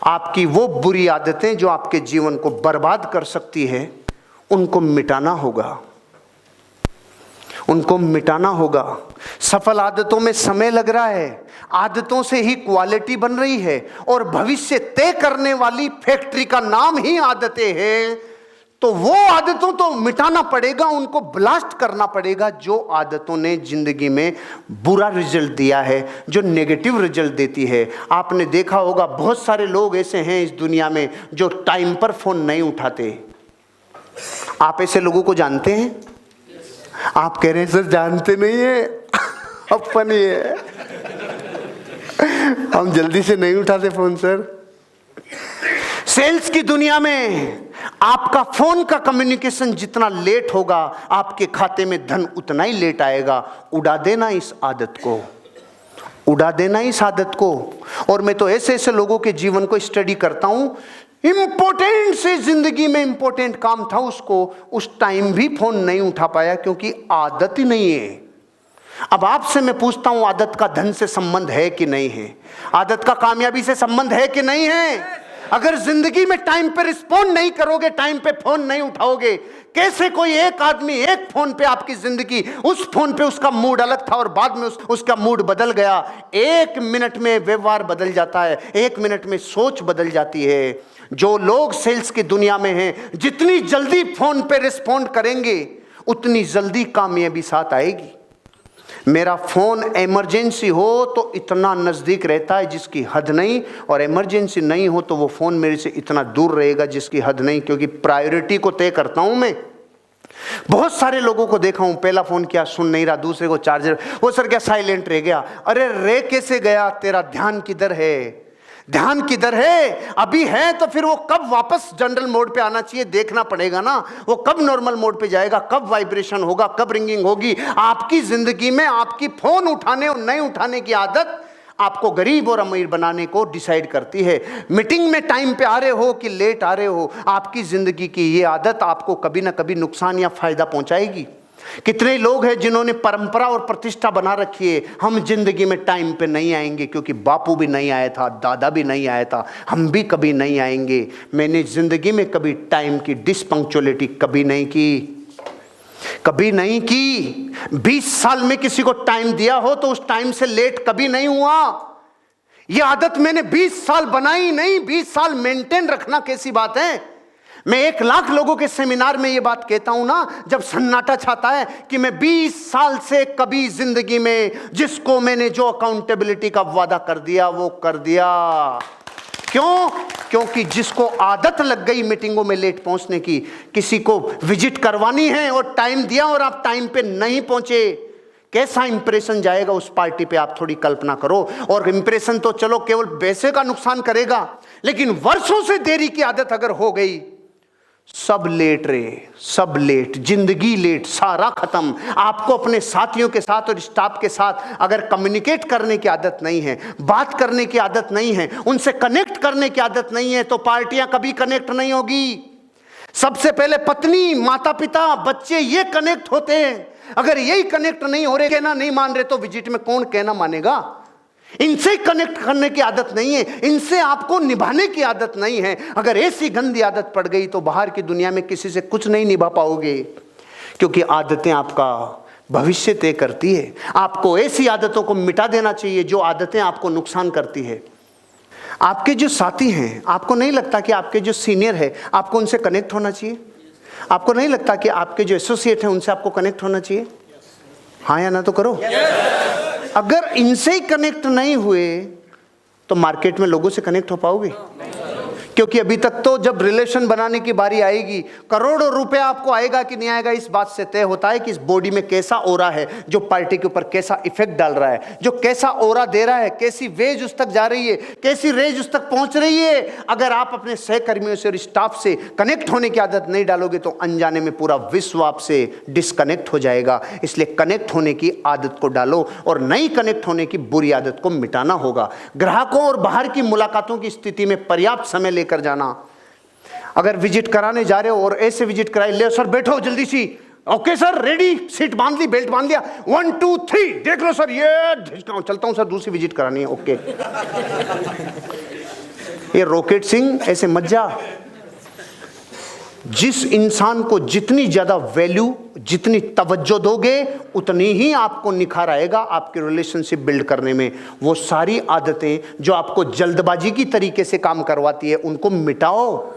आपकी वो बुरी आदतें जो आपके जीवन को बर्बाद कर सकती है, उनको मिटाना होगा, उनको मिटाना होगा। सफल आदतों में समय लग रहा है, आदतों से ही क्वालिटी बन रही है, और भविष्य तय करने वाली फैक्ट्री का नाम ही आदतें हैं। तो वो आदतों तो मिटाना पड़ेगा, उनको ब्लास्ट करना पड़ेगा जो आदतों ने जिंदगी में बुरा रिजल्ट दिया है, जो नेगेटिव रिजल्ट देती है। आपने देखा होगा बहुत सारे लोग ऐसे हैं इस दुनिया में जो टाइम पर फोन नहीं उठाते। आप ऐसे लोगों को जानते हैं? आप कह रहे हैं सर जानते नहीं है, अपन ही है, हम जल्दी से नहीं उठाते फोन सर। सेल्स की दुनिया में आपका फोन का कम्युनिकेशन जितना लेट होगा, आपके खाते में धन उतना ही लेट आएगा। उड़ा देना इस आदत को, उड़ा देना इस आदत को। और मैं तो ऐसे ऐसे लोगों के जीवन को स्टडी करता हूं, इंपॉर्टेंट से जिंदगी में इंपॉर्टेंट काम था, उसको उस टाइम भी फोन नहीं उठा पाया क्योंकि आदत ही नहीं है। अब आपसे मैं पूछता हूं, आदत का धन से संबंध है कि नहीं है? आदत का कामयाबी से संबंध है कि नहीं है? अगर जिंदगी में टाइम पे रिस्पॉन्ड नहीं करोगे, टाइम पे फोन नहीं उठाओगे, कैसे कोई एक आदमी एक फोन पे आपकी जिंदगी, उस फोन पे उसका मूड अलग था और बाद में उसका मूड बदल गया। 1 मिनट में व्यवहार बदल जाता है, 1 मिनट में सोच बदल जाती है। जो लोग सेल्स की दुनिया में हैं, जितनी जल्दी फोन पे रिस्पॉन्ड करेंगे उतनी जल्दी कामयाबी साथ आएगी। मेरा फोन इमरजेंसी हो तो इतना नज़दीक रहता है जिसकी हद नहीं, और इमरजेंसी नहीं हो तो वो फ़ोन मेरे से इतना दूर रहेगा जिसकी हद नहीं, क्योंकि प्रायोरिटी को तय करता हूं मैं। बहुत सारे लोगों को देखा हूं, पहला फ़ोन किया सुन नहीं रहा, दूसरे को चार्जर, वो सर क्या साइलेंट रह गया। अरे रे कैसे गया? तेरा ध्यान किधर है? ध्यान किधर है? अभी है तो फिर वो कब वापस जनरल मोड पे आना चाहिए, देखना पड़ेगा ना। वो कब नॉर्मल मोड पे जाएगा, कब वाइब्रेशन होगा, कब रिंगिंग होगी। आपकी जिंदगी में आपकी फोन उठाने और नहीं उठाने की आदत आपको गरीब और अमीर बनाने को डिसाइड करती है। मीटिंग में टाइम पे आ रहे हो कि लेट आ रहे हो, आपकी जिंदगी की ये आदत आपको कभी ना कभी नुकसान या फायदा पहुंचाएगी। कितने लोग हैं जिन्होंने परंपरा और प्रतिष्ठा बना रखी है, हम जिंदगी में टाइम पे नहीं आएंगे क्योंकि बापू भी नहीं आया था, दादा भी नहीं आया था, हम भी कभी नहीं आएंगे। मैंने जिंदगी में कभी टाइम की डिसपंक्चुअलिटी कभी नहीं की, कभी नहीं की। 20 साल में किसी को टाइम दिया हो तो उस टाइम से लेट कभी नहीं हुआ। यह आदत मैंने 20 साल बनाई नहीं, 20 साल मेंटेन रखना कैसी बात है। मैं 1 लाख लोगों के सेमिनार में ये बात कहता हूं ना, जब सन्नाटा छाता है कि मैं 20 साल से कभी जिंदगी में जिसको मैंने जो अकाउंटेबिलिटी का वादा कर दिया वो कर दिया। क्यों? क्योंकि जिसको आदत लग गई मीटिंगों में लेट पहुंचने की, किसी को विजिट करवानी है और टाइम दिया और आप टाइम पे नहीं पहुंचे, कैसा इंप्रेशन जाएगा उस पार्टी पे, आप थोड़ी कल्पना करो। और इंप्रेशन तो चलो केवल पैसे का नुकसान करेगा, लेकिन वर्षों से देरी की आदत अगर हो गई, सब लेट रहे, सब लेट, जिंदगी लेट, सारा खत्म। आपको अपने साथियों के साथ और स्टाफ के साथ अगर कम्युनिकेट करने की आदत नहीं है, बात करने की आदत नहीं है, उनसे कनेक्ट करने की आदत नहीं है, तो पार्टियां कभी कनेक्ट नहीं होगी। सबसे पहले पत्नी, माता पिता, बच्चे, ये कनेक्ट होते हैं। अगर यही कनेक्ट नहीं हो रहे, कहना नहीं मान रहे, तो विजिट में कौन कहना मानेगा? इनसे कनेक्ट करने की आदत नहीं है, इनसे आपको निभाने की आदत नहीं है। अगर ऐसी गंदी आदत पड़ गई तो बाहर की दुनिया में किसी से कुछ नहीं निभा पाओगे, क्योंकि आदतें आपका भविष्य तय करती है। आपको ऐसी आदतों को मिटा देना चाहिए जो आदतें आपको नुकसान करती है। आपके जो साथी हैं, आपको नहीं लगता कि आपके जो सीनियर है आपको उनसे कनेक्ट होना चाहिए? आपको नहीं लगता कि आपके जो एसोसिएट हैं उनसे आपको कनेक्ट होना चाहिए? हाँ या ना तो करो। अगर इनसे ही कनेक्ट नहीं हुए तो मार्केट में लोगों से कनेक्ट हो पाओगे? क्योंकि अभी तक तो जब रिलेशन बनाने की बारी आएगी, करोड़ों रुपए आपको आएगा कि नहीं आएगा इस बात से तय होता है कि इस बॉडी में कैसा ओरा है, जो पार्टी के ऊपर कैसा इफेक्ट डाल रहा है, जो कैसा ओरा दे रहा है, कैसी वेज उस तक जा रही है, कैसी रेज उस तक पहुंच रही है। अगर आप अपने सहकर्मियों से और स्टाफ से कनेक्ट होने की आदत नहीं डालोगे तो अनजाने में पूरा विश्व आपसे डिस्कनेक्ट हो जाएगा। इसलिए कनेक्ट होने की आदत को डालो, और नई कनेक्ट होने की बुरी आदत को मिटाना होगा। ग्राहकों और बाहर की मुलाकातों की स्थिति में पर्याप्त समय कर जाना। अगर विजिट कराने जा रहे हो और ऐसे विजिट कराए, ले सर बैठो जल्दी सी, ओके सर रेडी, सीट बांध ली, बेल्ट बांध लिया, 1 2 3 देख लो सर, ये चलता हूं सर, दूसरी विजिट करानी है, ओके। ये रॉकेट सिंह ऐसे मत जा। जिस इंसान को जितनी ज्यादा वैल्यू, जितनी तवज्जो दोगे, उतनी ही आपको निखार आएगा आपके रिलेशनशिप बिल्ड करने में। वो सारी आदतें जो आपको जल्दबाजी की तरीके से काम करवाती है, उनको मिटाओ।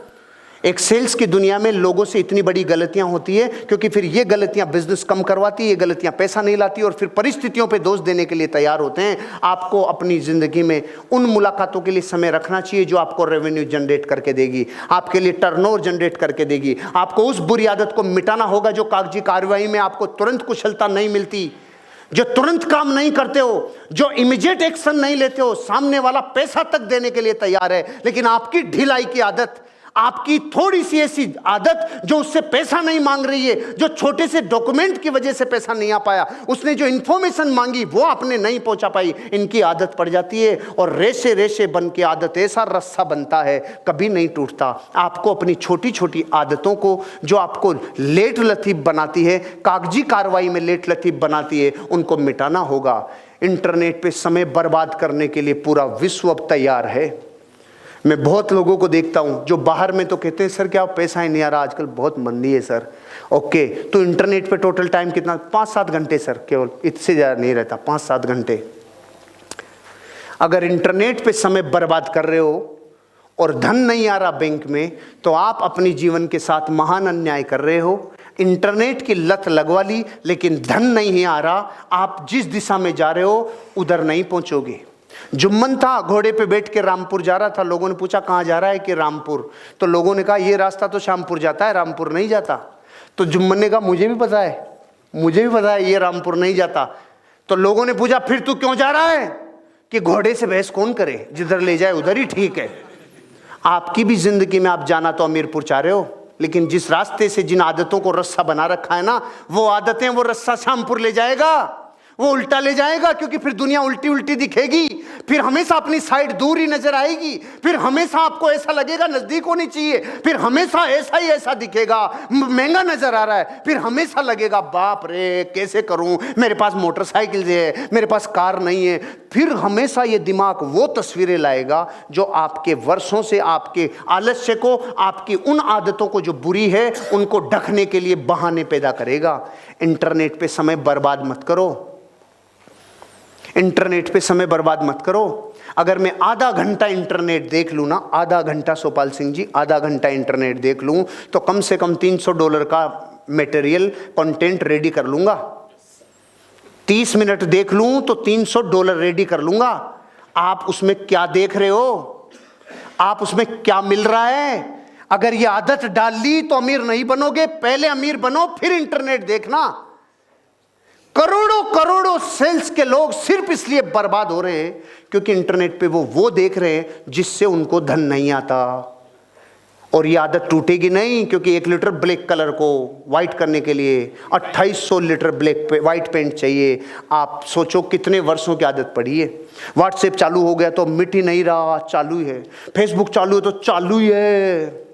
एक सेल्स की दुनिया में लोगों से इतनी बड़ी गलतियां होती है क्योंकि फिर ये गलतियां बिजनेस कम करवाती है, ये गलतियां पैसा नहीं लाती और फिर परिस्थितियों पे दोष देने के लिए तैयार होते हैं। आपको अपनी जिंदगी में उन मुलाकातों के लिए समय रखना चाहिए जो आपको रेवेन्यू जनरेट करके देगी, आपके लिए टर्नओवर जनरेट करके देगी। आपको उस बुरी आदत को मिटाना होगा जो कागजी कार्रवाई में आपको तुरंत कुशलता नहीं मिलती, जो तुरंत काम नहीं करते हो, जो इमीडिएट एक्शन नहीं लेते हो। सामने वाला पैसा तक देने के लिए तैयार है, लेकिन आपकी ढिलाई की आदत, आपकी थोड़ी सी ऐसी आदत जो उससे पैसा नहीं मांग रही है, जो छोटे से डॉक्यूमेंट की वजह से पैसा नहीं आ पाया, उसने जो इंफॉर्मेशन मांगी वो आपने नहीं पहुंचा पाई, इनकी आदत पड़ जाती है और रेशे रेशे बन के आदत ऐसा रस्सा बनता है, कभी नहीं टूटता। आपको अपनी छोटी छोटी आदतों को जो आपको लेट लतीफ बनाती है, कागजी कार्रवाई में लेट लतीफ बनाती है, उनको मिटाना होगा। इंटरनेट पे समय बर्बाद करने के लिए पूरा विश्व अब तैयार है। मैं बहुत लोगों को देखता हूं जो बाहर में तो कहते हैं सर क्या पैसा ही नहीं आ रहा, आजकल बहुत मंदी है सर। ओके, तो इंटरनेट पे टोटल टाइम कितना? 5-7 घंटे सर, केवल, इससे ज़्यादा नहीं रहता, 5-7 घंटे। अगर इंटरनेट पे समय बर्बाद कर रहे हो और धन नहीं आ रहा बैंक में, तो आप अपनी जीवन के साथ महान अन्याय कर रहे हो। इंटरनेट की लत लगवा ली लेकिन धन नहीं आ रहा, आप जिस दिशा में जा रहे हो उधर नहीं पहुंचोगे। जुम्मन था, घोड़े पे बैठ के रामपुर जा रहा था। लोगों ने पूछा कहाँ जा रहा है? कि रामपुर। तो लोगों ने कहा ये रास्ता तो शामपुर जाता है, रामपुर नहीं जाता। तो जुम्मन ने कहा मुझे भी पता है, मुझे भी पता है ये रामपुर नहीं जाता। तो लोगों ने पूछा फिर तू क्यों जा रहा है? कि घोड़े से बहस कौन करे, जिधर ले जाए उधर ही ठीक है। आपकी भी जिंदगी में आप जाना तो अमीरपुर चाह रहे हो, लेकिन जिस रास्ते से जिन आदतों को रस्सा बना रखा है ना, वो आदतें, वो रस्सा शामपुर ले जाएगा, वो उल्टा ले जाएगा। क्योंकि फिर दुनिया उल्टी उल्टी दिखेगी, फिर हमेशा अपनी साइड दूर ही नजर आएगी, फिर हमेशा आपको ऐसा लगेगा नजदीक होनी चाहिए, फिर हमेशा ऐसा ही ऐसा दिखेगा, महंगा नजर आ रहा है, फिर हमेशा लगेगा बाप रे कैसे करूं, मेरे पास मोटरसाइकिल है, मेरे पास कार नहीं है। फिर हमेशा ये दिमाग वो तस्वीरें लाएगा जो आपके वर्षों से आपके आलस्य को, आपकी उन आदतों को जो बुरी है, उनको ढकने के लिए बहाने पैदा करेगा। इंटरनेट पे समय बर्बाद मत करो, इंटरनेट पे समय बर्बाद मत करो। अगर मैं आधा घंटा इंटरनेट देख लूँ ना, आधा घंटा सोपाल सिंह जी, आधा घंटा इंटरनेट देख लूँ तो कम से कम $300 का मटेरियल कंटेंट रेडी कर लूँगा। 30 मिनट देख लूँ तो $300 रेडी कर लूँगा। आप उसमें क्या देख रहे हो? आप उसमें क्या मिल रहा है? अगर ये आदत डाल ली तो अमीर नहीं बनोगे, पहले अमीर बनो फिर इंटरनेट देखना। करोड़ों करोड़ों सेल्स के लोग सिर्फ इसलिए बर्बाद हो रहे हैं क्योंकि इंटरनेट पे वो देख रहे हैं जिससे उनको धन नहीं आता। और ये आदत टूटेगी नहीं, क्योंकि 1 लीटर ब्लैक कलर को वाइट करने के लिए 2800 लीटर वाइट पेंट चाहिए। आप सोचो कितने वर्षों की आदत पड़ी है। व्हाट्सएप चालू हो गया तो मिट ही नहीं रहा, चालू ही है। फेसबुक चालू है तो चालू ही है।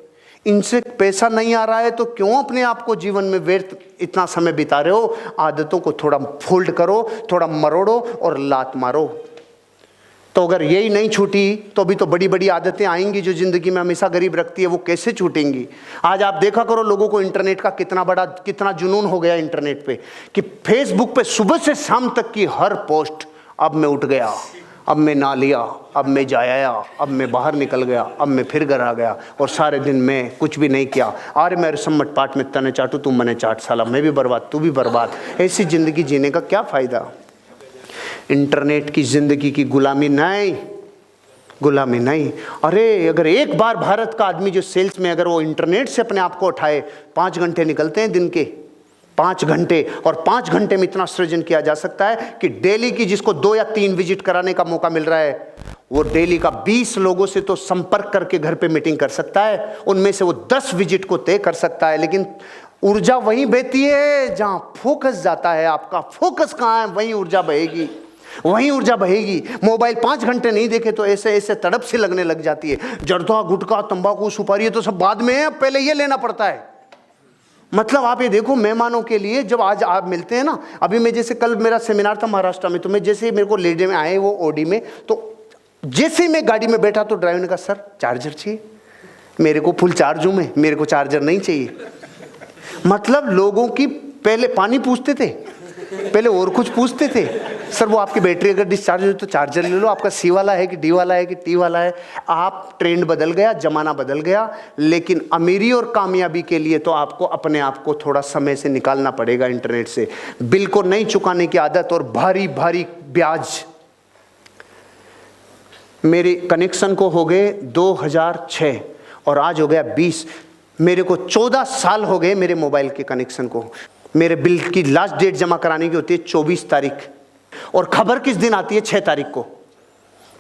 इनसे पैसा नहीं आ रहा है तो क्यों अपने आप को जीवन में व्यर्थ इतना समय बिता रहे हो? आदतों को थोड़ा फोल्ड करो, थोड़ा मरोड़ो और लात मारो। तो अगर यही नहीं छूटी तो भी तो बड़ी बड़ी आदतें आएंगी जो जिंदगी में हमेशा गरीब रखती है, वो कैसे छूटेंगी? आज आप देखा करो लोगों को इंटरनेट का कितना जुनून हो गया इंटरनेट पे, कि फेसबुक पे सुबह से शाम तक की हर पोस्ट, अब मैं उठ गया, अब मैं नहा लिया, अब मैं जा आया, अब मैं बाहर निकल गया, अब मैं फिर घर आ गया, और सारे दिन मैं कुछ भी नहीं किया। अरे मेरे सम्मत पाठ में तने चाटू तुम मने चाट, साला मैं भी बर्बाद तू भी बर्बाद। ऐसी जिंदगी जीने का क्या फायदा? इंटरनेट की जिंदगी की गुलामी नहीं, गुलामी नहीं। अरे अगर एक बार भारत का आदमी जो सेल्स में, अगर वो इंटरनेट से अपने आप को उठाए, 5 घंटे निकलते हैं दिन के, 5 घंटे, और 5 घंटे में इतना सृजन किया जा सकता है कि डेली की जिसको 2 या 3 विजिट कराने का मौका मिल रहा है, वो डेली का 20 लोगों से तो संपर्क करके घर पे मीटिंग कर सकता है। उनमें से वो 10 विजिट को तय कर सकता है। लेकिन ऊर्जा वहीं बहती है जहां फोकस जाता है। आपका फोकस कहाँ है, वहीं ऊर्जा बहेगी, वहीं ऊर्जा बहेगी। मोबाइल 5 घंटे नहीं देखे तो ऐसे ऐसे तड़प सी लगने लग जाती है। जर्दा, गुटखा, तंबाकू, सुपारी, ये तो सब बाद में है, पहले ये लेना पड़ता है। मतलब आप ये देखो, मेहमानों के लिए जब आज आप मिलते हैं ना, अभी मैं जैसे कल मेरा सेमिनार था महाराष्ट्र में, तो मैं जैसे मेरे को लेडे में आए वो ओडी में, तो जैसे ही मैं गाड़ी में बैठा तो ड्राइवर ने कहा सर चार्जर चाहिए। मेरे को फुल चार्ज हूं मैं, मेरे को चार्जर नहीं चाहिए। मतलब लोगों की पहले पानी पूछते थे, पहले और कुछ पूछते थे। सर वो आपकी बैटरी अगर डिस्चार्ज हो तो चार्जर ले लो, आपका सी वाला है कि डी वाला है कि टी वाला है। आप ट्रेंड बदल गया, जमाना बदल गया। लेकिन अमीरी और कामयाबी के लिए तो आपको अपने आप को थोड़ा समय से निकालना पड़ेगा इंटरनेट से। बिल को नहीं चुकाने की आदत और भारी भारी ब्याज। मेरे कनेक्शन को हो गए 2006 और आज हो गया 20। मेरे को 14 साल हो गए मेरे मोबाइल के कनेक्शन को। मेरे बिल की लास्ट डेट जमा कराने की होती है 24 तारीख और खबर किस दिन आती है? 6 तारीख को।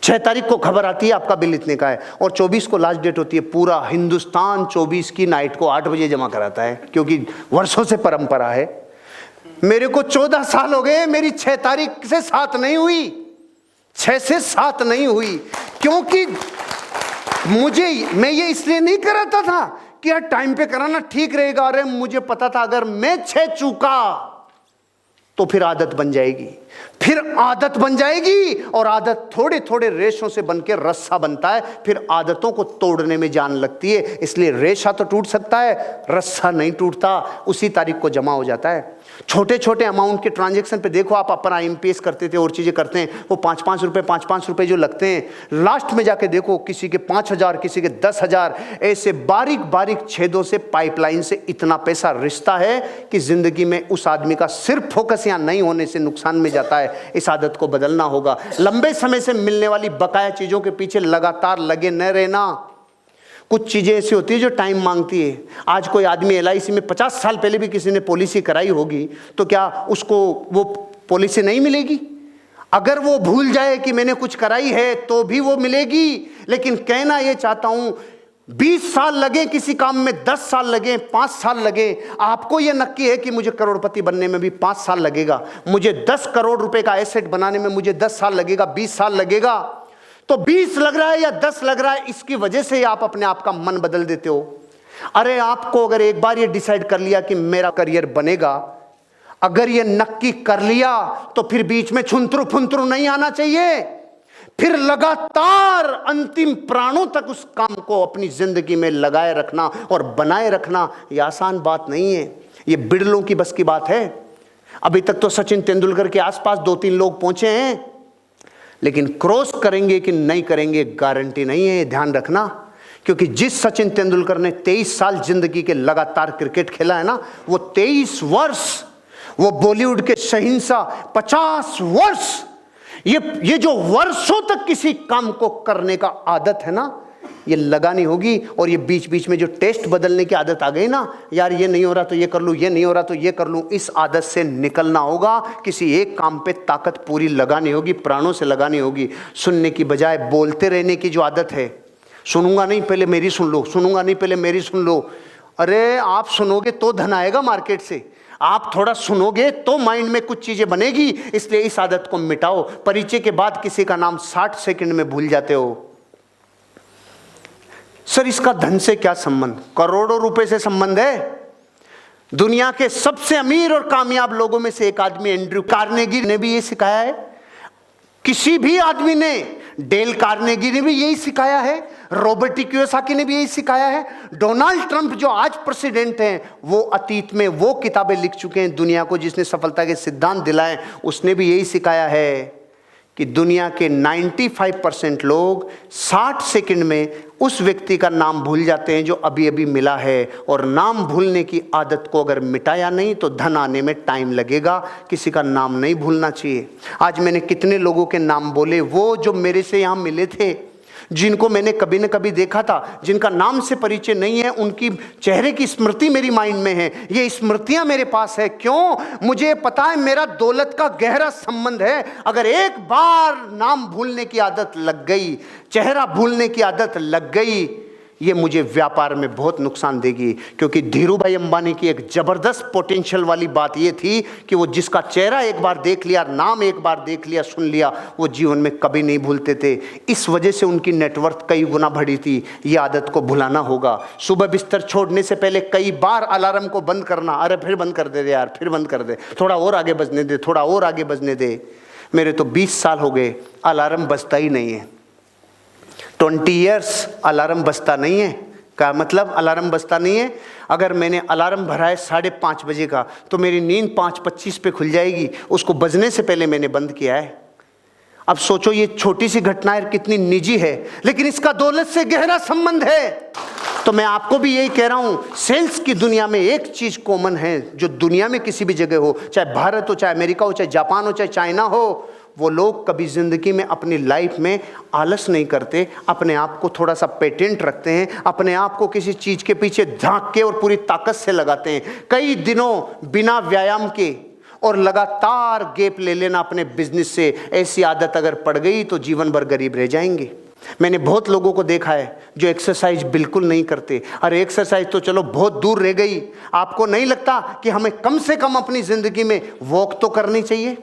6 तारीख को खबर आती है आपका बिल इतने का है और 24 को लास्ट डेट होती है। पूरा हिंदुस्तान 24 की नाइट को 8 बजे जमा कराता है, क्योंकि वर्षों से परंपरा है। मेरे को 14 साल हो गए, मेरी 6 तारीख से 7 नहीं हुई, 6 से 7 नहीं हुई। क्योंकि मैं ये इसलिए नहीं कराता था कि यार टाइम पे कराना ठीक रहेगा। अरे मुझे पता था अगर मैं 6 चूका तो फिर आदत बन जाएगी, फिर आदत बन जाएगी और आदत थोड़े थोड़े रेशों से बनकर रस्सा बनता है। फिर आदतों को तोड़ने में जान लगती है। इसलिए रेशा तो टूट सकता है, रस्सा नहीं टूटता, उसी तारीख को जमा हो जाता है। छोटे छोटे अमाउंट के ट्रांजैक्शन पे देखो आप, अपना IMPS करते थे और चीजें करते हैं, वो 5-5 रुपए जो लगते हैं, लास्ट में जाके देखो किसी के 5,000, किसी के 10,000, ऐसे बारीक बारीक छेदों से, पाइपलाइन से इतना पैसा रिश्ता है कि जिंदगी में उस आदमी का सिर्फ फोकस यहाँ नहीं होने से नुकसान में जाता है। इस आदत को बदलना होगा। लंबे समय से मिलने वाली बकाया चीजों के पीछे लगातार लगे न रहना। कुछ चीजें ऐसी होती है जो टाइम मांगती है। आज कोई आदमी LIC में 50 साल पहले भी किसी ने पॉलिसी कराई होगी, तो क्या उसको वो पॉलिसी नहीं मिलेगी? अगर वो भूल जाए कि मैंने कुछ कराई है तो भी वो मिलेगी। लेकिन कहना ये चाहता हूं, 20 साल लगे किसी काम में, 10 साल लगे, 5 साल लगे, आपको ये नक्की है कि मुझे करोड़पति बनने में भी 5 साल लगेगा, मुझे 10 करोड़ रुपए का एसेट बनाने में मुझे 10 साल लगेगा, 20 साल लगेगा। तो 20 लग रहा है या 10 लग रहा है, इसकी वजह से आप अपने आप का मन बदल देते हो। अरे आपको अगर एक बार ये डिसाइड कर लिया कि मेरा करियर बनेगा, अगर ये नक्की कर लिया, तो फिर बीच में छुंतरू फुंतरू नहीं आना चाहिए। फिर लगातार अंतिम प्राणों तक उस काम को अपनी जिंदगी में लगाए रखना और बनाए रखना ये आसान बात नहीं है। ये बिरलों की बस की बात है। अभी तक तो सचिन तेंदुलकर के आसपास 2-3 लोग पहुंचे हैं, लेकिन क्रॉस करेंगे कि नहीं करेंगे गारंटी नहीं है, ध्यान रखना। क्योंकि जिस सचिन तेंदुलकर ने 23 साल जिंदगी के लगातार क्रिकेट खेला है ना, वो 23 वर्ष, वो बॉलीवुड के शहंशाह 50 वर्ष, ये जो वर्षों तक किसी काम को करने का आदत है ना, ये लगानी होगी। और ये बीच बीच में जो टेस्ट बदलने की आदत आ गई ना, यार ये नहीं हो रहा तो ये कर लूं, ये नहीं हो रहा तो ये कर लूं, इस आदत से निकलना होगा। किसी एक काम पे ताकत पूरी लगानी होगी, प्राणों से लगानी होगी। सुनने की बजाय बोलते रहने की जो आदत है, सुनूंगा नहीं पहले मेरी सुन लो, सुनूंगा नहीं पहले मेरी सुन लो। अरे आप सुनोगे तो धन आएगा मार्केट से, आप थोड़ा सुनोगे तो माइंड में कुछ चीजें बनेगी। इसलिए इस आदत को मिटाओ। परिचय के बाद किसी का नाम 60 सेकंड में भूल जाते हो। सर इसका धन से क्या संबंध? करोड़ों रुपए से संबंध है। दुनिया के सबसे अमीर और कामयाब लोगों में से एक आदमी एंड्रयू कार्नेगी ने भी ये सिखाया है। किसी भी आदमी ने, डेल कार्नेगी ने भी यही सिखाया है, रॉबर्ट टी कियोसाकी ने भी यही सिखाया है। डोनाल्ड ट्रंप जो आज प्रेसिडेंट हैं, वो अतीत में वो किताबें लिख चुके हैं दुनिया को, जिसने सफलता के सिद्धांत दिलाए, उसने भी यही सिखाया है कि दुनिया के 95% लोग 60 सेकंड में उस व्यक्ति का नाम भूल जाते हैं जो अभी अभी मिला है। और नाम भूलने की आदत को अगर मिटाया नहीं तो धन आने में टाइम लगेगा। किसी का नाम नहीं भूलना चाहिए। आज मैंने कितने लोगों के नाम बोले, वो जो मेरे से यहाँ मिले थे, जिनको मैंने कभी न कभी देखा था, जिनका नाम से परिचय नहीं है, उनकी चेहरे की स्मृति मेरी माइंड में है। ये स्मृतियां मेरे पास है। क्यों? मुझे पता है मेरा दौलत का गहरा संबंध है। अगर एक बार नाम भूलने की आदत लग गई, चेहरा भूलने की आदत लग गई, ये मुझे व्यापार में बहुत नुकसान देगी। क्योंकि धीरूभाई अंबानी की एक जबरदस्त पोटेंशियल वाली बात ये थी कि वो जिसका चेहरा एक बार देख लिया, नाम एक बार देख लिया, सुन लिया, वो जीवन में कभी नहीं भूलते थे। इस वजह से उनकी नेटवर्थ कई गुना बढ़ी थी। ये आदत को भुलाना होगा। सुबह बिस्तर छोड़ने से पहले कई बार अलार्म को बंद करना। अरे फिर बंद कर दे यार, फिर बंद कर दे, थोड़ा और आगे बजने दे, थोड़ा और आगे बजने दे। मेरे तो 20 साल हो गए, अलार्म बजता ही नहीं है। 20 ईयर्स अलार्म बजता नहीं है। क्या मतलब? अलार्म बजता नहीं है। अगर मैंने अलार्म भरा है 5:30 बजे का, तो मेरी नींद 5:25 पे खुल जाएगी, उसको बजने से पहले मैंने बंद किया है। अब सोचो ये छोटी सी घटना है, कितनी निजी है, लेकिन इसका दौलत से गहरा संबंध है। तो मैं आपको भी यही कह रहा हूं, सेल्स की दुनिया में एक चीज कॉमन है, जो दुनिया में किसी भी जगह हो, चाहे भारत हो, चाहे अमेरिका हो, चाहे जापान हो, चाहे चाइना हो, वो लोग कभी जिंदगी में अपनी लाइफ में आलस नहीं करते, अपने आप को थोड़ा सा पेटेंट रखते हैं, अपने आप को किसी चीज के पीछे झांक के और पूरी ताकत से लगाते हैं। कई दिनों बिना व्यायाम के और लगातार गैप ले लेना अपने बिजनेस से, ऐसी आदत अगर पड़ गई तो जीवन भर गरीब रह जाएंगे। मैंने बहुत लोगों को देखा है जो एक्सरसाइज बिल्कुल नहीं करते। अरे एक्सरसाइज तो चलो बहुत दूर रह गई, आपको नहीं लगता कि हमें कम से कम अपनी जिंदगी में वॉक तो करनी चाहिए?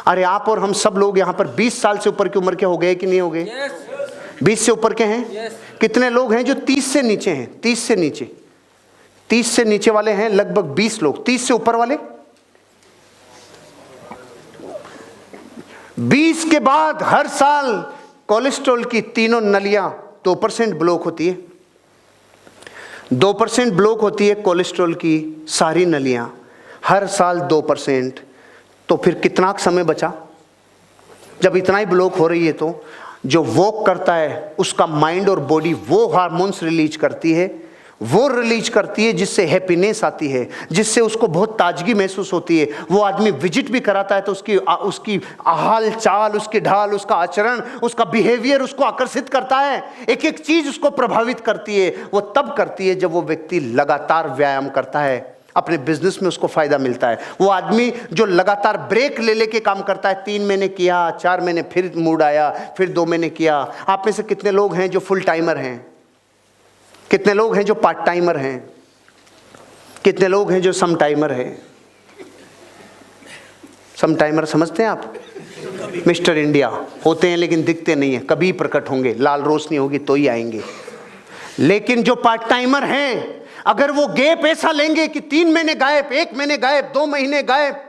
अरे आप और हम सब लोग यहाँ पर 20 साल से ऊपर की उम्र के हो गए कि नहीं हो गए? 20 से ऊपर के हैं? कितने लोग हैं जो 30 से नीचे हैं? 30 से नीचे, 30 से नीचे वाले हैं लगभग 20 लोग। 30 से ऊपर वाले 20 के बाद हर साल कोलेस्ट्रॉल की तीनों नलियां 2% ब्लॉक होती है। 2% ब्लॉक होती है कोलेस्ट्रॉल की सारी नलियां, हर साल 2%। तो फिर कितना समय बचा? जब इतना ही ब्लॉक हो रही है तो जो वॉक करता है उसका माइंड और बॉडी वो हार्मोन्स रिलीज करती है जिससे हैप्पीनेस आती है, जिससे उसको बहुत ताजगी महसूस होती है। वो आदमी विजिट भी कराता है तो उसकी हाल चाल, उसकी ढाल, उसका आचरण, उसका बिहेवियर उसको आकर्षित करता है। एक एक चीज उसको प्रभावित करती है। वो तब करती है जब वो व्यक्ति लगातार व्यायाम करता है, अपने बिजनेस में उसको फायदा मिलता है। वो आदमी जो लगातार ब्रेक ले लेके काम करता है, 3 महीने किया, 4 महीने फिर मूड आया, फिर 2 महीने किया। आप में से कितने लोग हैं जो फुल टाइमर हैं? कितने लोग हैं जो पार्ट टाइमर हैं? कितने लोग हैं जो सम टाइमर हैं? सम टाइमर समझते हैं आप? मिस्टर इंडिया होते हैं लेकिन दिखते नहीं है, कभी प्रकट होंगे, लाल रोशनी होगी तो ही आएंगे। लेकिन जो पार्ट टाइमर हैं, अगर वो गैप ऐसा लेंगे कि 3 महीने गायब, 1 महीने गायब, 2 महीने गायब,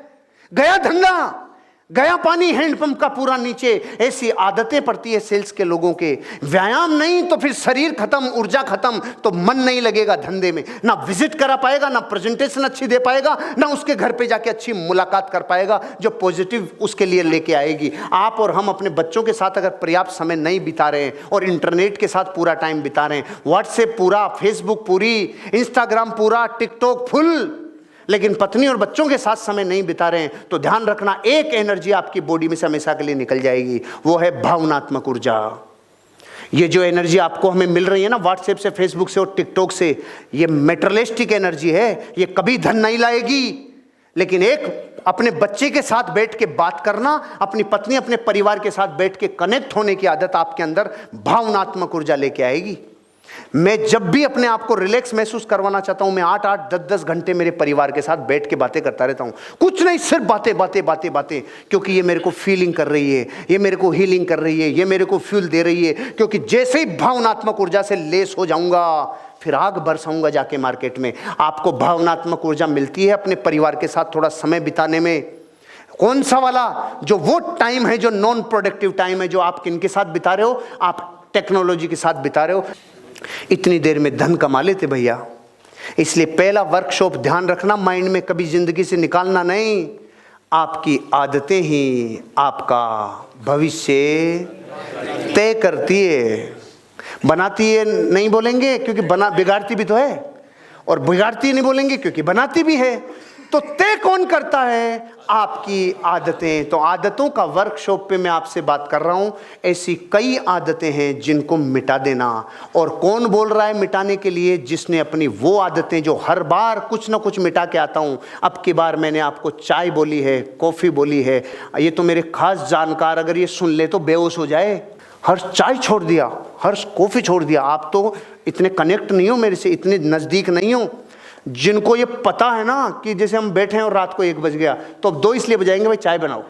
गया धंधा, गया पानी हैंडपंप का पूरा नीचे, ऐसी आदतें पड़ती है सेल्स के लोगों के। व्यायाम नहीं तो फिर शरीर खत्म, ऊर्जा खत्म, तो मन नहीं लगेगा धंधे में, ना विजिट करा पाएगा, ना प्रेजेंटेशन अच्छी दे पाएगा, ना उसके घर पे जाके अच्छी मुलाकात कर पाएगा जो पॉजिटिव उसके लिए लेके आएगी। आप और हम अपने बच्चों के साथ अगर पर्याप्त समय नहीं बिता रहे हैं और इंटरनेट के साथ पूरा टाइम बिता रहे हैं, व्हाट्सएप पूरा, फेसबुक पूरी, इंस्टाग्राम पूरा, टिकटॉक फुल, लेकिन पत्नी और बच्चों के साथ समय नहीं बिता रहे हैं, तो ध्यान रखना एक एनर्जी आपकी बॉडी में से हमेशा के लिए निकल जाएगी। वो है भावनात्मक ऊर्जा। ये जो एनर्जी आपको हमें मिल रही है ना व्हाट्सएप से, फेसबुक से और टिकटॉक से, ये मेटेरियलिस्टिक एनर्जी है। ये कभी धन नहीं लाएगी, लेकिन एक अपने बच्चे के साथ बैठ के बात करना, अपनी पत्नी, अपने परिवार के साथ बैठ के कनेक्ट होने की आदत आपके अंदर भावनात्मक ऊर्जा लेके आएगी। मैं जब भी अपने आप को रिलैक्स महसूस करवाना चाहता हूं, मैं 8-8, 10-10 घंटे मेरे परिवार के साथ बैठ के बातें करता रहता हूं। कुछ नहीं, सिर्फ बातें बातें बातें बातें, क्योंकि ये मेरे को फीलिंग कर रही है, ये मेरे को हीलिंग कर रही है, ये मेरे को फ्यूल दे रही है। क्योंकि जैसे ही भावनात्मक ऊर्जा से लेस हो जाऊंगा, फिर आग बरसाऊंगा जाके मार्केट में। आपको भावनात्मक ऊर्जा मिलती है अपने परिवार के साथ थोड़ा समय बिताने में। कौन सा वाला? जो वो टाइम है जो नॉन प्रोडक्टिव टाइम है, जो आप किनके साथ बिता रहे हो? आप टेक्नोलॉजी के साथ बिता रहे हो। इतनी देर में धन कमा लेते भैया। इसलिए पहला वर्कशॉप ध्यान रखना, माइंड में कभी जिंदगी से निकालना नहीं। आपकी आदतें ही आपका भविष्य तय करती है, बनाती है नहीं बोलेंगे क्योंकि बिगाड़ती भी तो है, और बिगाड़ती नहीं बोलेंगे क्योंकि बनाती भी है। तो तय कौन करता है? आपकी आदतें। तो आदतों का वर्कशॉप पे मैं आपसे बात कर रहा हूं। ऐसी कई आदतें हैं जिनको मिटा देना। और कौन बोल रहा है मिटाने के लिए? जिसने अपनी वो आदतें जो हर बार कुछ ना कुछ मिटा के आता हूं। अब की बार मैंने आपको चाय बोली है, कॉफी बोली है, ये तो मेरे खास जानकार अगर ये सुन ले तो बेहोश हो जाए। हर चाय छोड़ दिया, हर कॉफी छोड़ दिया। आप तो इतने कनेक्ट नहीं हो मेरे से, इतने नजदीक नहीं हो। जिनको ये पता है ना कि जैसे हम बैठे हैं और रात को 1 बज गया, तो अब 2 इसलिए बजाएंगे भाई चाय बनाओ।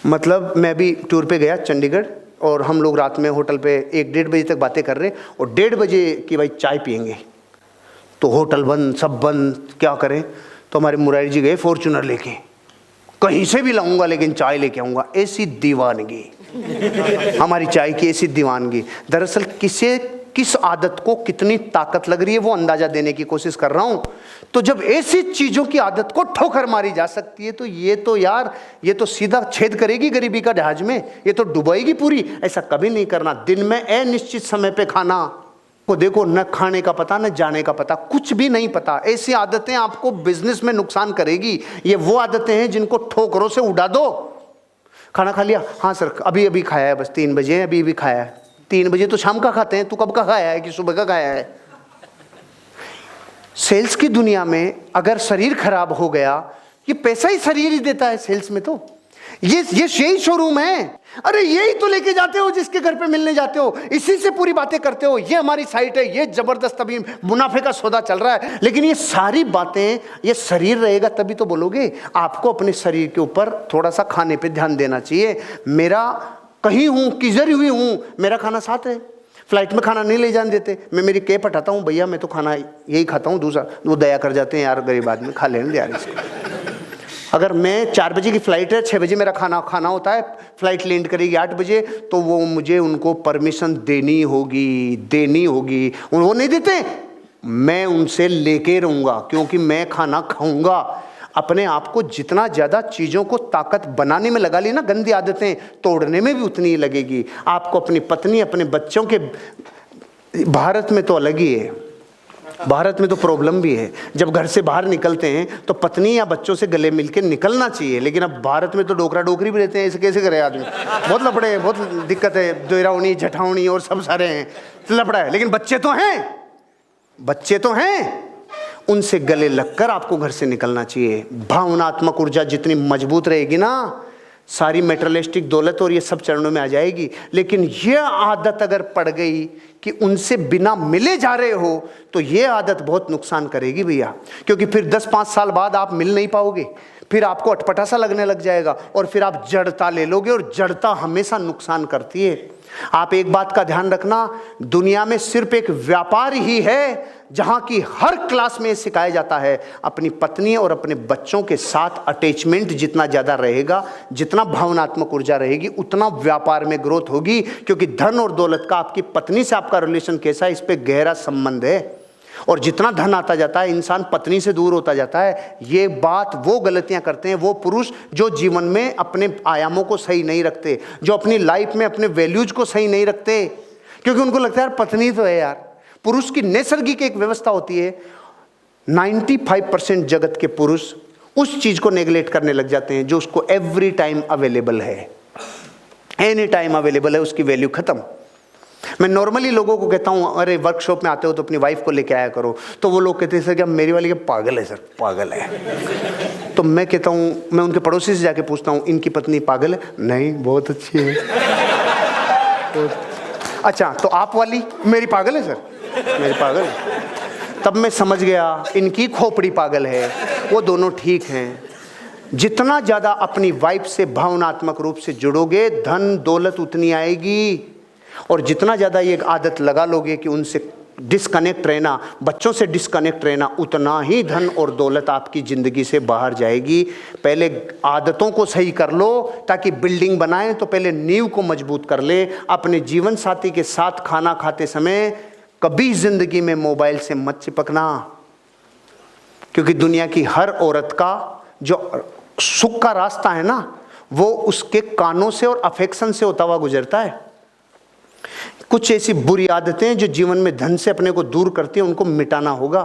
मतलब मैं भी टूर पे गया चंडीगढ़, और हम लोग रात में होटल पे 1-1:30 बजे तक बातें कर रहे, और 1:30 बजे की भाई चाय पियेंगे। तो होटल बंद, सब बंद, क्या करें? तो हमारे मुरारी जी गए फॉर्चूनर लेके, कहीं से भी लाऊंगा लेकिन चाय लेके आऊंगा। ऐसी दीवानगी। हमारी चाय की ऐसी दीवानगी। दरअसल किस आदत को कितनी ताकत लग रही है वो अंदाजा देने की कोशिश कर रहा हूं। तो जब ऐसी चीजों की आदत को ठोकर मारी जा सकती है तो ये तो सीधा छेद करेगी गरीबी का जहाज में, ये तो डुबाएगी पूरी। ऐसा कभी नहीं करना। दिन में अनिश्चित समय पे खाना को देखो, न खाने का पता न जाने का पता, कुछ भी नहीं पता। ऐसी आदतें आपको बिजनेस में नुकसान करेगी। ये वो आदतें हैं जिनको ठोकरों से उड़ा दो। खाना खा लिया? हाँ सर अभी अभी खाया है, बस 3 बजे अभी अभी खाया है। 3 बजे तो शाम का खाते हैं, तू कब का खाया है कि सुबह का खाया है? सेल्स की दुनिया में अगर शरीर खराब हो गया, ये पैसा ही शरीर ही देता है सेल्स में। तो ये यही शोरूम है। अरे यही तो लेके जाते हो जिसके घर पे मिलने जाते हो, इसी से पूरी बातें करते हो। ये हमारी साइट है, ये जबरदस्त अभी मुनाफे का सौदा चल रहा है। लेकिन ये सारी बातें, ये शरीर रहेगा तभी तो बोलोगे। आपको अपने शरीर के ऊपर थोड़ा सा खाने पे ध्यान देना चाहिए। मेरा कहीं हूं, किधर हुई हूं, मेरा खाना साथ है। फ्लाइट में खाना नहीं ले जाने देते। मैं मेरी कैब हटाता हूँ, भैया मैं तो खाना यही खाता हूँ, दूसरा वो दया कर जाते हैं, यार गरीब आदमी खा लेने दे यार इसको। अगर मैं 4 बजे की फ्लाइट है, 6 बजे मेरा खाना होता है, फ्लाइट लैंड करेगी 8 बजे, तो वो मुझे उनको परमिशन देनी होगी। वो नहीं देते, मैं उनसे लेके रहूँगा क्योंकि मैं खाना खाऊंगा। अपने आप को जितना ज़्यादा चीज़ों को ताकत बनाने में लगा ली ना, गंदी आदतें तोड़ने में भी उतनी ही लगेगी। आपको अपनी पत्नी, अपने बच्चों के, भारत में तो अलग ही है, भारत में तो प्रॉब्लम भी है। जब घर से बाहर निकलते हैं तो पत्नी या बच्चों से गले मिलके निकलना चाहिए। लेकिन अब भारत में तो डोकरा डोकरी भी रहते हैं, ऐसे कैसे करे आदमी? बहुत लफड़े हैं, बहुत दिक्कत है, दोहरावनी झठावनी और सब सारे हैं, लफड़ा है। लेकिन बच्चे तो हैं, उनसे गले लगकर आपको घर से निकलना चाहिए। भावनात्मक ऊर्जा जितनी मजबूत रहेगी ना, सारी मेटेरियलिस्टिक दौलत और ये सब चरणों में आ जाएगी। लेकिन ये आदत अगर पड़ गई कि उनसे बिना मिले जा रहे हो, तो ये आदत बहुत नुकसान करेगी भैया। क्योंकि फिर 10-5 साल बाद आप मिल नहीं पाओगे, फिर आपको अटपटा सा लगने लग जाएगा और फिर आप जड़ता ले लोगे, और जड़ता हमेशा नुकसान करती है। आप एक बात का ध्यान रखना, दुनिया में सिर्फ एक व्यापार ही है जहां की हर क्लास में सिखाया जाता है, अपनी पत्नी और अपने बच्चों के साथ अटैचमेंट जितना ज्यादा रहेगा, जितना भावनात्मक ऊर्जा रहेगी, उतना व्यापार में ग्रोथ होगी। क्योंकि धन और दौलत का आपकी पत्नी से आपका रिलेशन कैसा है, इस पे गहरा संबंध है। और जितना धन आता जाता है, इंसान पत्नी से दूर होता जाता है। ये बात वो गलतियां करते हैं वो पुरुष जो जीवन में अपने आयामों को सही नहीं रखते, जो अपनी लाइफ में अपने वैल्यूज को सही नहीं रखते, क्योंकि उनको लगता है यार पत्नी तो है यार। पुरुष की नैसर्गिक एक व्यवस्था होती है, 95% जगत के पुरुष उस चीज को नेग्लेक्ट करने लग जाते हैं जो उसको एवरी टाइम अवेलेबल है, एनी टाइम अवेलेबल है, उसकी वैल्यू खत्म। मैं नॉर्मली लोगों को कहता हूं, अरे वर्कशॉप में आते हो तो अपनी वाइफ को लेके आया करो, तो वो लोग कहते हैं सर क्या मेरी वाली क्या पागल है? सर पागल है। तो मैं कहता हूं, मैं उनके पड़ोसी से जाके पूछता हूं, इनकी पत्नी पागल है? नहीं, बहुत अच्छी है। तो, अच्छा तो आप वाली मेरी पागल है? सर मेरी पागल है। तब मैं समझ गया इनकी खोपड़ी पागल है, वो दोनों ठीक हैं। जितना ज्यादा अपनी वाइफ से भावनात्मक रूप से जुड़ोगे, धन दौलत उतनी आएगी। और जितना ज़्यादा ये आदत लगा लोगे कि उनसे डिस्कनेक्ट रहना, बच्चों से डिस्कनेक्ट रहना, उतना ही धन और दौलत आपकी ज़िंदगी से बाहर जाएगी। पहले आदतों को सही कर लो, ताकि बिल्डिंग बनाएं तो पहले नींव को मजबूत कर ले। अपने जीवन साथी के साथ खाना खाते समय कभी ज़िंदगी में मोबाइल से मत चिपकना, क्योंकि दुनिया की हर औरत का जो सुख का रास्ता है ना, वो उसके कानों से और अफेक्शन से होता हुआ गुजरता है। कुछ ऐसी बुरी आदतें जो जीवन में धन से अपने को दूर करती हैं, उनको मिटाना होगा।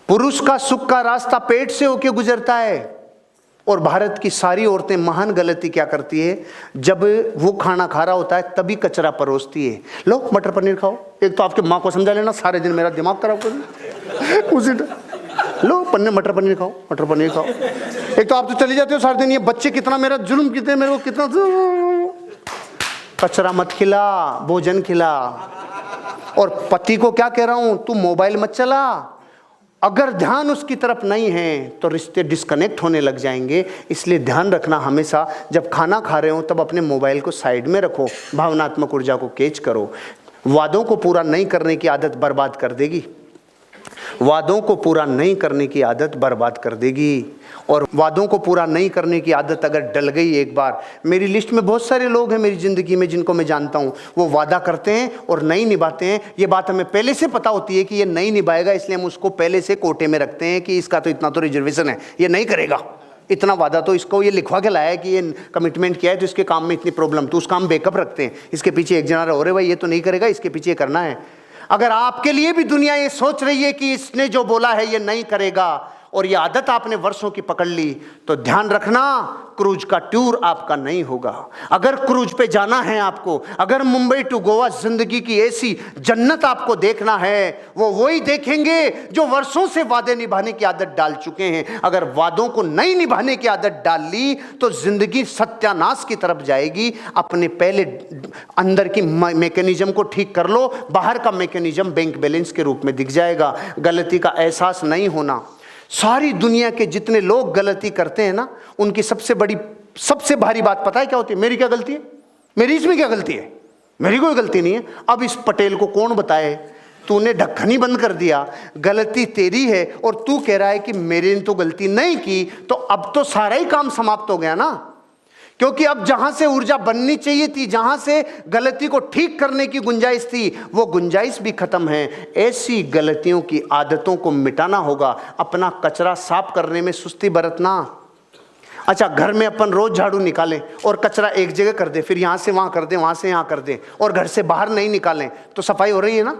पुरुष का सुख का रास्ता पेट से होके गुजरता है। और भारत की सारी औरतें महान गलती क्या करती है, जब वो खाना खा रहा होता है तभी कचरा परोसती है। लो मटर पनीर खाओ। एक तो आपके माँ को समझा लेना, सारे दिन मेरा दिमाग खराब कर उसी लो मटर पनीर खाओ, मटर पनीर खाओ। एक तो आप तो चली जाते हो सारे दिन, ये बच्चे कितना मेरा जुल्म कितने हैं, मेरे को कितना कचरा मत खिला, भोजन खिला। और पति को क्या कह रहा हूं, तू मोबाइल मत चला। अगर ध्यान उसकी तरफ नहीं है तो रिश्ते डिस्कनेक्ट होने लग जाएंगे। इसलिए ध्यान रखना, हमेशा जब खाना खा रहे हो तब अपने मोबाइल को साइड में रखो, भावनात्मक ऊर्जा को कैच करो। वादों को पूरा नहीं करने की आदत बर्बाद कर देगी, वादों को पूरा नहीं करने की आदत बर्बाद कर देगी। और वादों को पूरा नहीं करने की आदत अगर डल गई एक बार, मेरी लिस्ट में बहुत सारे लोग हैं मेरी ज़िंदगी में जिनको मैं जानता हूँ, वो वादा करते हैं और नहीं निभाते हैं। ये बात हमें पहले से पता होती है कि ये नहीं निभाएगा, इसलिए हम उसको पहले से कोटे में रखते हैं कि इसका तो इतना तो रिजर्वेशन है, ये नहीं करेगा, इतना वादा तो इसको ये लिखवा के लाया है कि ये कमिटमेंट किया है तो इसके काम में इतनी प्रॉब्लम, तो उसका हम बैकअप रखते हैं। इसके पीछे एक जना हो रहे भाई ये तो नहीं करेगा, इसके पीछे ये करना है। अगर आपके लिए भी दुनिया ये सोच रही है कि इसने जो बोला है ये नहीं करेगा और ये आदत आपने वर्षों की पकड़ ली, तो ध्यान रखना क्रूज का टूर आपका नहीं होगा। अगर क्रूज पे जाना है आपको, अगर मुंबई टू गोवा जिंदगी की ऐसी जन्नत आपको देखना है, वो वही देखेंगे जो वर्षों से वादे निभाने की आदत डाल चुके हैं। अगर वादों को नहीं निभाने की आदत डाल ली तो जिंदगी सत्यानाश की तरफ जाएगी। अपने पहले अंदर की मैकेनिज्म को ठीक कर लो, बाहर का मैकेनिज्म बैंक बैलेंस के रूप में दिख जाएगा। गलती का एहसास नहीं होना। सारी दुनिया के जितने लोग गलती करते हैं ना, उनकी सबसे भारी बात पता है क्या होती है? मेरी क्या गलती है, मेरी इसमें क्या गलती है, मेरी कोई गलती नहीं है। अब इस पटेल को कौन बताए, तूने ढक्कन ही बंद कर दिया, गलती तेरी है और तू कह रहा है कि मेरे ने तो गलती नहीं की, तो अब तो सारा ही काम समाप्त हो गया ना। क्योंकि अब जहां से ऊर्जा बननी चाहिए थी, जहां से गलती को ठीक करने की गुंजाइश थी, वो गुंजाइश भी खत्म है। ऐसी गलतियों की आदतों को मिटाना होगा। अपना कचरा साफ करने में सुस्ती बरतना। अच्छा, घर में अपन रोज झाड़ू निकालें और कचरा एक जगह कर दे, फिर यहां से वहां कर दे, वहां से यहां कर दे, और घर से बाहर नहीं निकालें, तो सफाई हो रही है ना?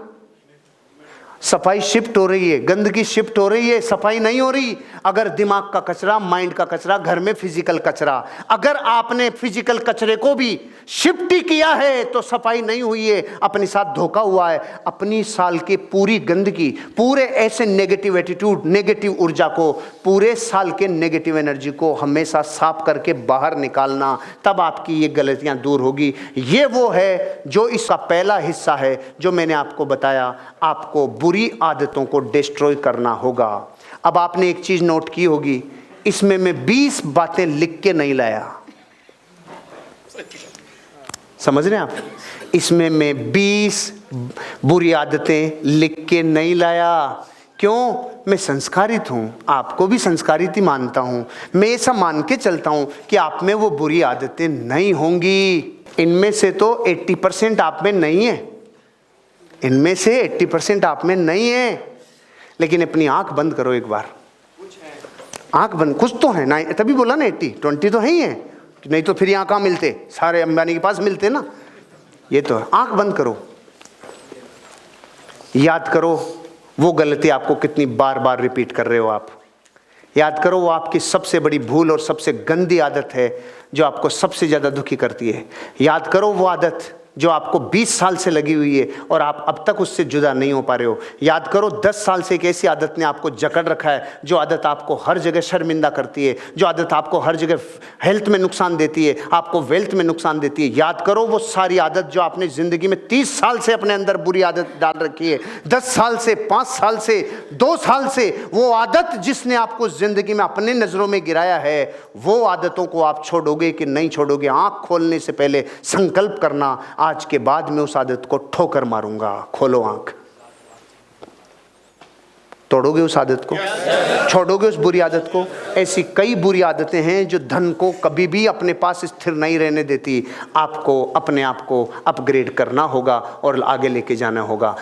सफाई शिफ्ट हो रही है, गंदगी शिफ्ट हो रही है, सफाई नहीं हो रही। अगर दिमाग का कचरा, माइंड का कचरा, घर में फिजिकल कचरा, अगर आपने फिजिकल कचरे को भी शिफ्ट ही किया है तो सफाई नहीं हुई है, अपने साथ धोखा हुआ है। अपनी साल की पूरी गंदगी, पूरे ऐसे नेगेटिव एटीट्यूड, नेगेटिव ऊर्जा को, पूरे साल के नेगेटिव एनर्जी को हमेशा साफ करके बाहर निकालना, तब आपकी ये गलतियां दूर होगी। ये वो है जो इसका पहला हिस्सा है जो मैंने आपको बताया। आपको बुरी आदतों को डिस्ट्रॉय करना होगा। अब आपने एक चीज नोट की होगी, इसमें मैं 20 बातें लिख के नहीं लाया। समझ रहे हैं आप? इसमें मैं 20 बुरी आदतें लिख के नहीं लाया। क्यों? मैं संस्कारित हूं, आपको भी संस्कारित ही मानता हूं। मैं ऐसा मान के चलता हूं कि आप में वो बुरी आदतें नहीं होंगी। इनमें से तो 80% आप में नहीं है, इनमें से 80% आप में नहीं है। लेकिन अपनी आंख बंद करो एक बार, आंख बंद, कुछ तो है ना, तभी बोला ना 80-20 तो है ही है, नहीं तो फिर यहाँ कहाँ मिलते, सारे अंबानी के पास मिलते ना। ये तो है। आंख बंद करो, याद करो वो गलती आपको कितनी बार बार रिपीट कर रहे हो आप। याद करो वो आपकी सबसे बड़ी भूल और सबसे गंदी आदत है जो आपको सबसे ज्यादा दुखी करती है। याद करो वो आदत जो आपको 20 साल से लगी हुई है और आप अब तक उससे जुदा नहीं हो पा रहे हो। याद करो 10 साल से एक ऐसी आदत ने आपको जकड़ रखा है, जो आदत आपको हर जगह शर्मिंदा करती है, जो आदत आपको हर जगह हेल्थ में नुकसान देती है, आपको वेल्थ में नुकसान देती है। याद करो वो सारी आदत जो आपने ज़िंदगी में 30 साल से अपने अंदर बुरी आदत डाल रखी है, 10 साल से, 5 साल से, 2 साल से, वो आदत जिसने आपको ज़िंदगी में अपने नज़रों में गिराया है, वो आदतों को आप छोड़ोगे कि नहीं छोड़ोगे? आँख खोलने से पहले संकल्प करना, आज के बाद मैं उस आदत को ठोकर मारूंगा। खोलो आंख। तोड़ोगे उस आदत को, छोड़ोगे उस बुरी आदत को। ऐसी कई बुरी आदतें हैं जो धन को कभी भी अपने पास स्थिर नहीं रहने देती। आपको अपने आप को अपग्रेड करना होगा और आगे लेके जाना होगा।